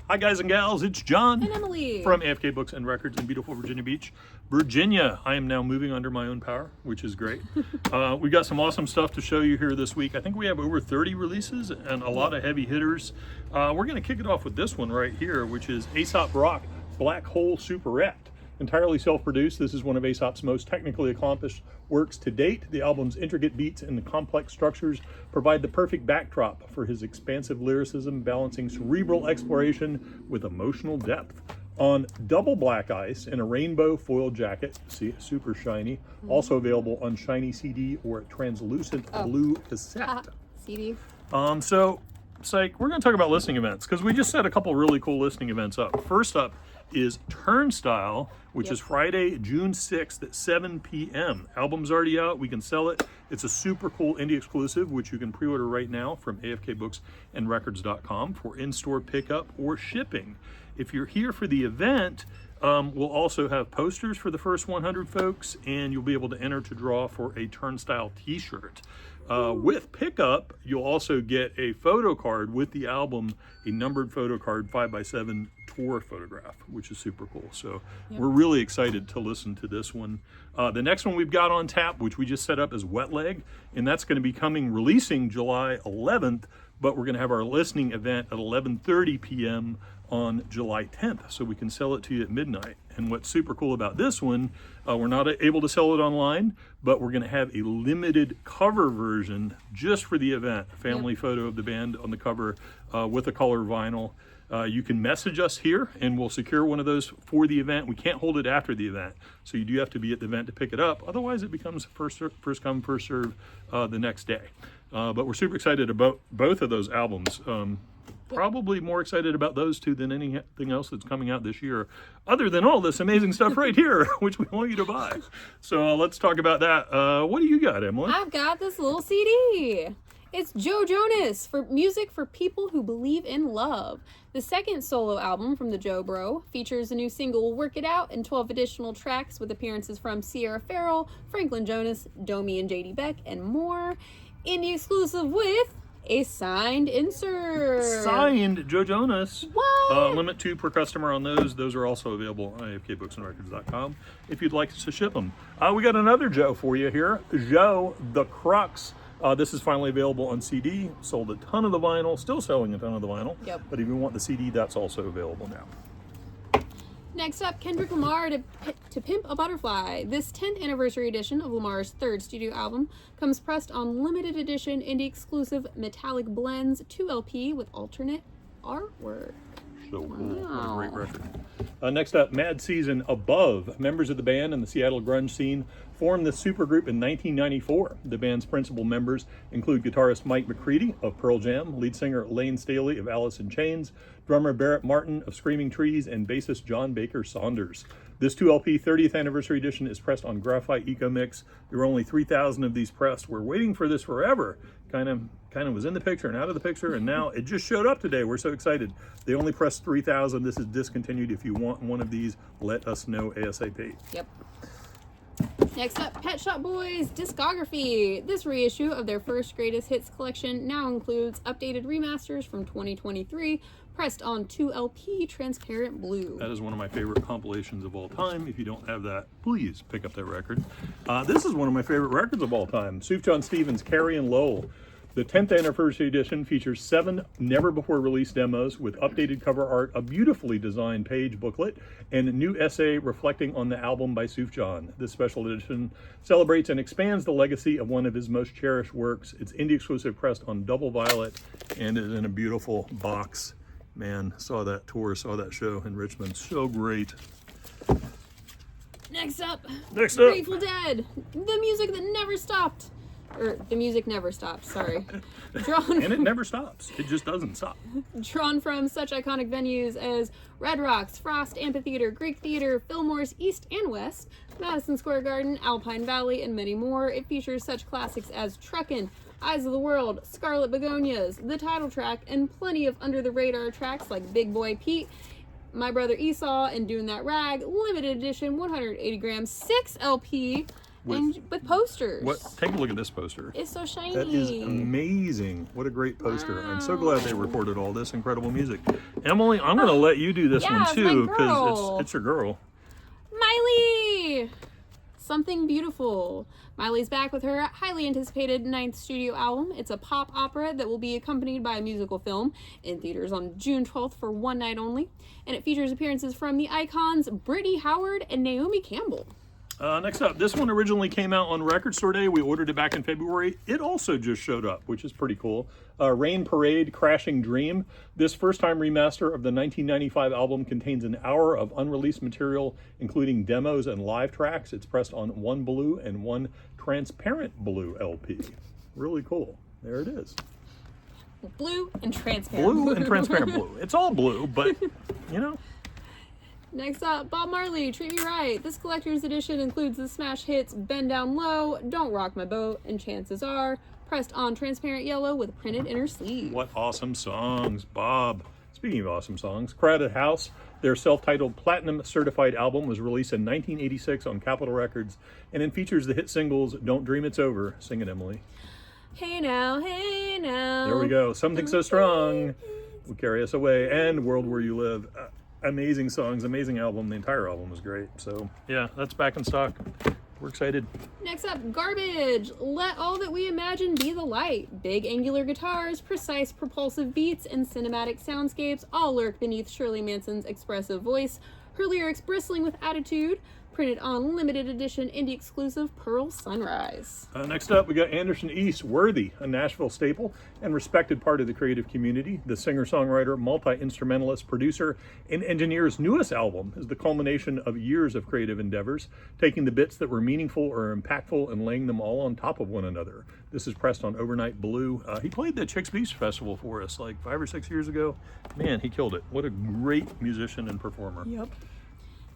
Hi guys and gals, it's John And Emily from AFK Books and Records in beautiful Virginia Beach, Virginia. I am now moving under my own power, which is great. We got some awesome stuff to show you here this week. I think we have over 30 releases and a lot of heavy hitters. We're going to kick it off with this one right here, which is Aesop Rock Black Hole Superette. Entirely self-produced, this is one of Aesop's most technically accomplished works to date. The album's intricate beats and the complex structures provide the perfect backdrop for his expansive lyricism, balancing cerebral exploration with emotional depth. On double black ice in a rainbow foil jacket, see, super shiny, also available on shiny CD or translucent blue cassette. CD. So, Psych, we're going to talk about listening events because we just set a couple really cool listening events up. First up is Turnstile, which is Friday, June 6th at 7 p.m. Album's already out. We can sell it. It's a super cool indie exclusive, which you can pre-order right now from afkbooksandrecords.com for in-store pickup or shipping. If you're here for the event, we'll also have posters for the first 100 folks, and you'll be able to enter to draw for a Turnstile t-shirt. With pickup, you'll also get a photo card with the album, a numbered photo card, 5x7 tour photograph, which is super cool. So we're really excited to listen to this one. The next one we've got on tap, which we just set up, is Wet Leg, and that's going to be releasing July 11th, but we're going to have our listening event at 11:30 p.m. on July 10th, so we can sell it to you at midnight. And what's super cool about this one, we're not able to sell it online, but we're going to have a limited cover version just for the event. A family photo of the band on the cover with a color vinyl. You can message us here and we'll secure one of those for the event. We can't hold it after the event, so you do have to be at the event to pick it up. Otherwise, it becomes first come, first serve the next day. But we're super excited about both of those albums. Probably more excited about those two than anything else that's coming out this year, other than all this amazing stuff right here, which we want you to buy. So let's talk about that. What do you got, Emily? I've got this little CD. It's Joe Jonas for music for people who believe in love. The second solo album from the Joe Bro features a new single, Work It Out, and 12 additional tracks with appearances from Sierra Farrell, Franklin Jonas, Domi and JD Beck, and more. Indie exclusive with a signed insert. Signed Joe Jonas. What? Limit 2 per customer on those. Those are also available on afkbooksandrecords.com if you'd like us to ship them. We got another Joe for you here. Joe the Crux. This is finally available on CD. Sold a ton of the vinyl. Still selling a ton of the vinyl. Yep. But if you want the CD, that's also available now. Next up, Kendrick Lamar to Pimp a Butterfly. This 10th anniversary edition of Lamar's third studio album comes pressed on limited edition indie exclusive metallic blends 2 LP with alternate artwork. So cool. Wow. What a great record. Next up, Mad Season Above. Members of the band and the Seattle grunge scene formed this supergroup in 1994. The band's principal members include guitarist Mike McCready of Pearl Jam, lead singer Lane Staley of Alice in Chains, drummer Barrett Martin of Screaming Trees, and bassist John Baker Saunders. This 2LP 30th anniversary edition is pressed on graphite Eco Mix. There were only 3,000 of these pressed. We're waiting for this forever. Kind of was in the picture and out of the picture, and now it just showed up today. We're so excited. They only pressed 3,000. This is discontinued. If you want one of these, let us know ASAP. Yep. Next up, Pet Shop Boys discography. This reissue of their first greatest hits collection now includes updated remasters from 2023, pressed on 2LP transparent blue. That is one of my favorite compilations of all time. If you don't have that, please pick up that record. This is one of my favorite records of all time. Sufjan Stevens' Carrie and Lowell. The 10th anniversary edition features 7 never-before-released demos with updated cover art, a beautifully designed page booklet, and a new essay reflecting on the album by Sufjan. This special edition celebrates and expands the legacy of one of his most cherished works. It's indie exclusive, pressed on double violet, and is in a beautiful box. Man, saw that tour, saw that show in Richmond. So great. Next up, Next up. Grateful Dead. The music that never stopped. Or, the music never stopped, sorry. And it never stops. It just doesn't stop. Drawn from such iconic venues as Red Rocks, Frost Amphitheater, Greek Theater, Fillmore's East and West, Madison Square Garden, Alpine Valley, and many more, it features such classics as Truckin', Eyes of the World, Scarlet Begonias, the title track, and plenty of under-the-radar tracks like Big Boy Pete, My Brother Esau, and Doing That Rag, limited edition 180 gram 6 LP with posters. Take a look at this poster. It's so shiny. That is amazing. What a great poster. I'm so glad they recorded all this incredible music. Emily, I'm going to let you do this yeah, one too, it's my girl. because it's your girl. Miley! Something Beautiful. Miley's back with her highly anticipated 9th studio album. It's a pop opera that will be accompanied by a musical film in theaters on June 12th for one night only. And it features appearances from the icons Brittany Howard and Naomi Campbell. Next up, this one originally came out on Record Store Day. We ordered it back in February. It also just showed up, which is pretty cool. Rain Parade, Crashing Dream. This first-time remaster of the 1995 album contains an hour of unreleased material, including demos and live tracks. It's pressed on one blue and one transparent blue LP. Really cool. There it is. Blue and transparent. Blue and transparent blue. It's all blue, but, you know. Next up, Bob Marley, Treat Me Right. This collector's edition includes the smash hits Bend Down Low, Don't Rock My Boat, and Chances Are, pressed on transparent yellow with a printed inner sleeve. What awesome songs, Bob. Speaking of awesome songs, Crowded House, their self-titled platinum certified album, was released in 1986 on Capitol Records, and it features the hit singles Don't Dream It's Over. Sing it, Emily. Hey now, hey now. There we go. Something So Strong will carry us away, and World Where You Live. Amazing songs, amazing album. The entire album was great. So yeah, that's back in stock. We're excited. Next up, Garbage. Let all that we imagine be the light. Big angular guitars, precise propulsive beats, and cinematic soundscapes all lurk beneath Shirley Manson's expressive voice, her lyrics bristling with attitude, printed on limited edition indie exclusive Pearl Sunrise. Next up, we got Anderson East, Worthy, a Nashville staple and respected part of the creative community. The singer-songwriter, multi-instrumentalist, producer, and engineer's newest album is the culmination of years of creative endeavors, taking the bits that were meaningful or impactful and laying them all on top of one another. This is pressed on Overnight Blue. He played the Chicks Beach Festival for us like 5 or 6 years ago. Man, he killed it. What a great musician and performer. Yep.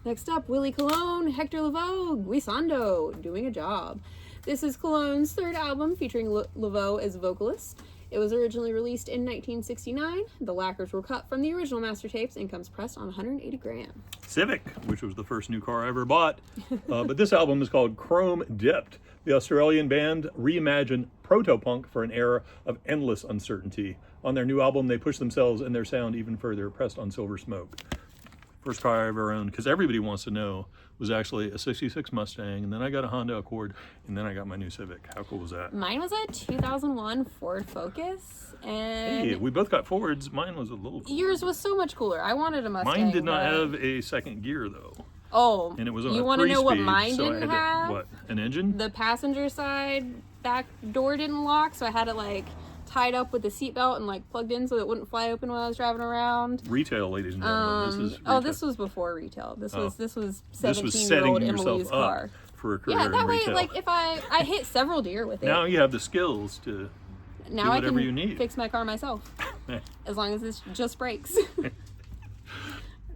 Next up, Willie Colon, Hector Lavoe, Guisando, Doing a Job. This is Colon's third album featuring Lavoe as vocalist. It was originally released in 1969. The lacquers were cut from the original master tapes and comes pressed on 180 grams. Civic, which was the first new car I ever bought. But this album is called Chrome Dipped. The Australian band reimagined proto-punk for an era of endless uncertainty. On their new album, they pushed themselves and their sound even further, pressed on Silver Smoke. First car I ever owned, because everybody wants to know, was actually a 66 Mustang, and then I got a Honda Accord, and then I got my new Civic. How cool was that? Mine was a 2001 Ford Focus, and Hey, we both got Fords. Mine was a little cooler. yours was so much cooler. I wanted a Mustang. Mine did not but... have a second gear, though. Oh, And it was on you a want to know what 3-speed, mine so I didn't had to- have? What, an engine? The passenger side back door didn't lock, so I had it like tied up with the seatbelt and like plugged in so it wouldn't fly open when I was driving around. Retail, ladies and gentlemen. This is retail. Oh, this was before retail. This was This was 17-year-old setting Emily's yourself car. up for a career Yeah, in that way, retail. like if I hit several deer with it. Now you have the skills to Now do I whatever can you need. fix my car myself, as long as it just brakes.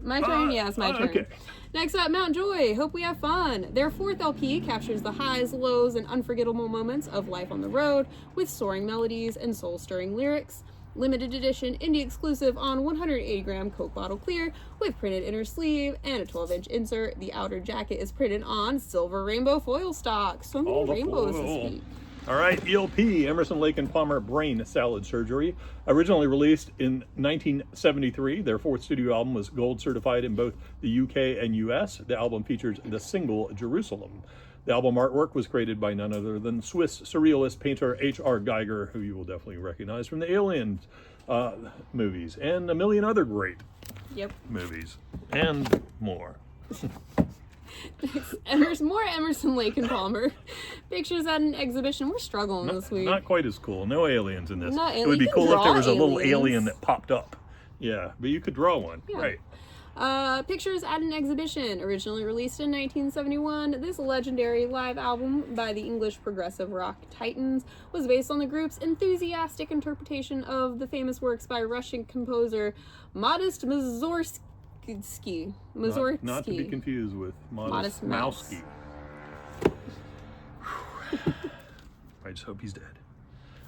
My turn? Yeah, it's my turn. Okay. Next up, Mount Joy, Hope We Have Fun. Their fourth LP captures the highs, lows, and unforgettable moments of life on the road with soaring melodies and soul-stirring lyrics. Limited edition, indie exclusive on 180-gram Coke bottle clear with printed inner sleeve and a 12-inch insert. The outer jacket is printed on silver rainbow foil stock. So many All the rainbows foil. this week. All right, ELP, Emerson, Lake and Palmer Brain Salad Surgery. Originally released in 1973, their fourth studio album was gold certified in both the UK and US. The album features the single Jerusalem. The album artwork was created by none other than Swiss surrealist painter H.R. Geiger, who you will definitely recognize from the Alien movies and a million other great movies and more. More Emerson, Lake and Palmer. Pictures at an exhibition. We're struggling this week. Not quite as cool. No aliens in this. Not It would be you can cool if there draw was a little aliens. alien that popped up. Yeah, but you could draw one. Yeah. Right. Pictures at an Exhibition, originally released in 1971. This legendary live album by the English progressive rock Titans was based on the group's enthusiastic interpretation of the famous works by Russian composer Modest Mussorgsky. Not to be confused with Modest Mouse. Mousky. I just hope he's dead.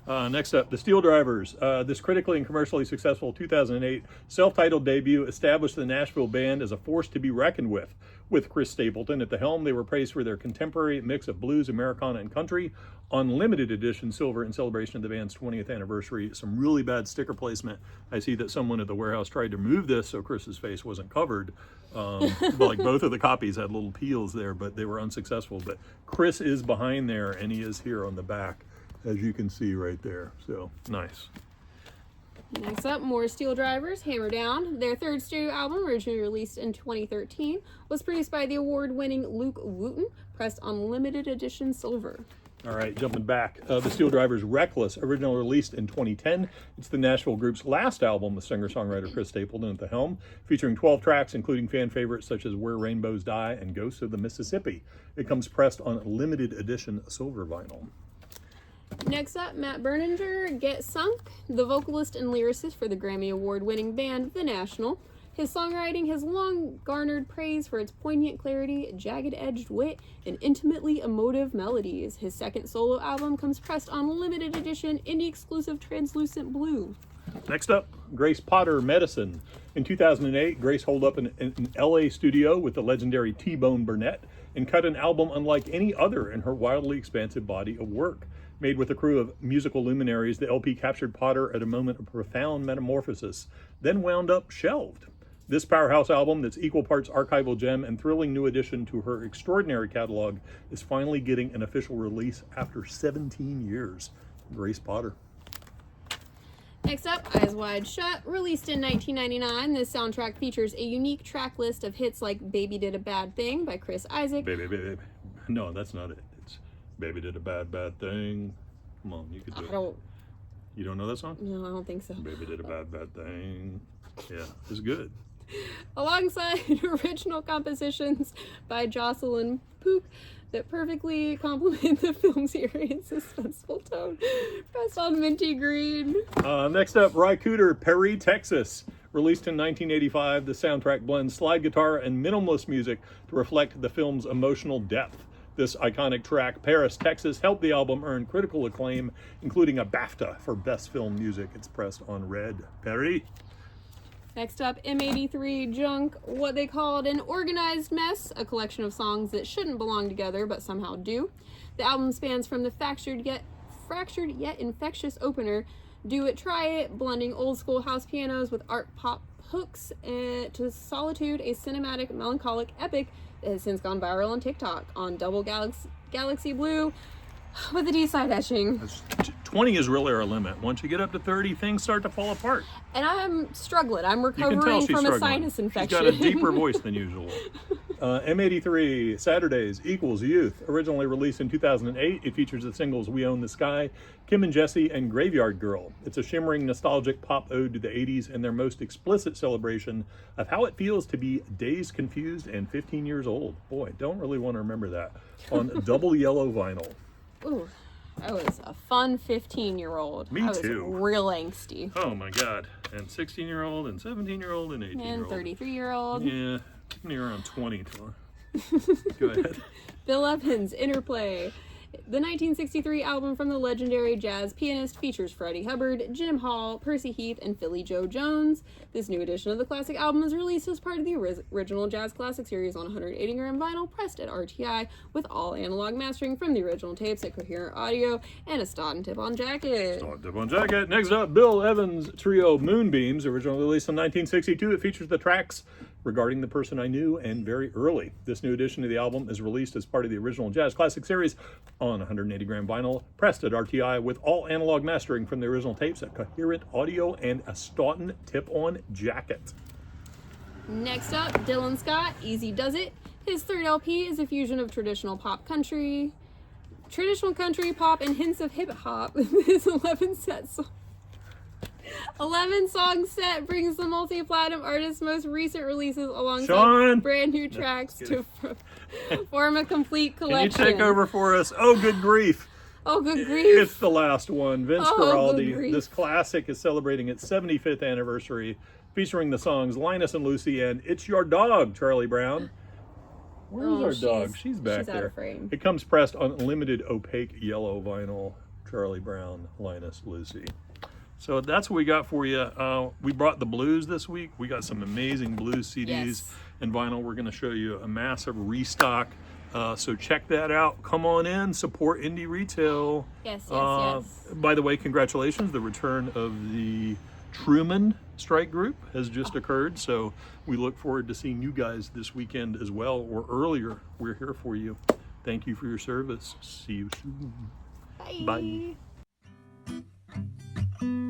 Next up, the Steel Drivers. This critically and commercially successful 2008 self-titled debut established the Nashville band as a force to be reckoned with. With Chris Stapleton at the helm, they were praised for their contemporary mix of blues, Americana, and country. On limited edition silver in celebration of the band's 20th anniversary, some really bad sticker placement. I see that someone at the warehouse tried to move this so Chris's face wasn't covered. Like both of the copies had little peels there, but they were unsuccessful. But Chris is behind there, and he is here on the back, as you can see right there. So nice. Next up, more Steel Drivers, Hammer Down. Their third studio album, originally released in 2013, was produced by the award-winning Luke Wooten, pressed on limited edition silver. All right, jumping back. The Steel Drivers' Reckless, originally released in 2010. It's the Nashville group's last album with singer-songwriter Chris Stapleton at the helm, featuring 12 tracks, including fan favorites such as Where Rainbows Die and Ghosts of the Mississippi. It comes pressed on limited edition silver vinyl. Next up, Matt Berninger, Get Sunk, the vocalist and lyricist for the Grammy Award-winning band The National. His songwriting has long garnered praise for its poignant clarity, jagged-edged wit, and intimately emotive melodies. His second solo album comes pressed on limited edition indie-exclusive translucent blue. Next up, Grace Potter, Medicine. In 2008, Grace holed up in an LA studio with the legendary T-Bone Burnett and cut an album unlike any other in her wildly expansive body of work. Made with a crew of musical luminaries, the LP captured Potter at a moment of profound metamorphosis, then wound up shelved. This powerhouse album, that's equal parts archival gem and thrilling new addition to her extraordinary catalog, is finally getting an official release after 17 years. Grace Potter. Next up, Eyes Wide Shut. Released in 1999, this soundtrack features a unique track list of hits like Baby Did a Bad Thing by Chris Isaak. Baby. No, that's not it. It's Baby Did a Bad Thing. Come on, you could do it. You don't know that song? No, I don't think so. Baby Did a Bad Thing. Yeah, it's good. Alongside original compositions by Jocelyn Pook that perfectly complement the film's eerie and suspenseful tone. Pressed on minty green. Next up, Ry Cooder, Perry, Texas. Released in 1985, the soundtrack blends slide guitar and minimalist music to reflect the film's emotional depth. This iconic track, Paris, Texas, helped the album earn critical acclaim, including a BAFTA for Best Film Music. It's pressed on red. Perry. Next up, M83 Junk, what they called an organized mess, a collection of songs that shouldn't belong together but somehow do. The album spans from the fractured yet infectious opener, Do It, Try It, blending old school house pianos with art pop hooks, to Solitude, a cinematic melancholic epic that has since gone viral on TikTok, on Double Galaxy Blue with the D-side etching. 20 is really our limit. Once you get up to 30, things start to fall apart. And I'm struggling. I'm You can tell recovering she's from struggling. a sinus infection. She's got a deeper voice than usual. M83, Saturdays equals Youth. Originally released in 2008, it features the singles We Own the Sky, Kim and Jesse, and Graveyard Girl. It's a shimmering, nostalgic pop ode to the 80s and their most explicit celebration of how it feels to be dazed, confused, and 15 years old. Boy, don't really want to remember that. On double yellow vinyl. Ooh, I was a fun 15-year-old. Me I was too. real angsty. Oh my God. And 16-year-old, and 17-year-old, and 18-year-old. And 33-year-old. Yeah, took me around 20 to go ahead. Bill Evans, Interplay. The 1963 album from the legendary jazz pianist features Freddie Hubbard, Jim Hall, Percy Heath, and Philly Joe Jones. This new edition of the classic album is released as part of the original Jazz Classic series on 180-gram vinyl, pressed at RTI, with all analog mastering from the original tapes at Coherent Audio, and a Stoughton tip-on jacket. Next up, Bill Evans' trio Moonbeams, originally released in 1962. It features the tracks Regarding the Person I Knew and Very Early. This new edition of the album is released as part of the original Jazz Classic series on 180-gram vinyl, pressed at RTI, with all analog mastering from the original tapes at Coherent Audio, and a Stoughton tip-on jacket. Next up, Dylan Scott, Easy Does It. His third LP is a fusion of traditional country, pop, and hints of hip-hop. His 11-song set brings the multi-platinum artist's most recent releases alongside brand new tracks to form a complete collection. Can you take over for us? Oh, good grief. Oh, good grief. It's the last one. Vince Guaraldi. This classic is celebrating its 75th anniversary, featuring the songs Linus and Lucy and It's Your Dog, Charlie Brown. Where's our dog? She's back out there. of frame. It comes pressed on limited opaque yellow vinyl. Charlie Brown, Linus, Lucy. So that's what we got for you. We brought the blues this week. We got some amazing blues CDs Yes. and vinyl. We're going to show you a massive restock. So check that out. Come on in, support indie retail. Yes, yes. By the way, congratulations. The return of the Truman Strike Group has just occurred. So we look forward to seeing you guys this weekend as well, or earlier. We're here for you. Thank you for your service. See you soon. Bye. Bye.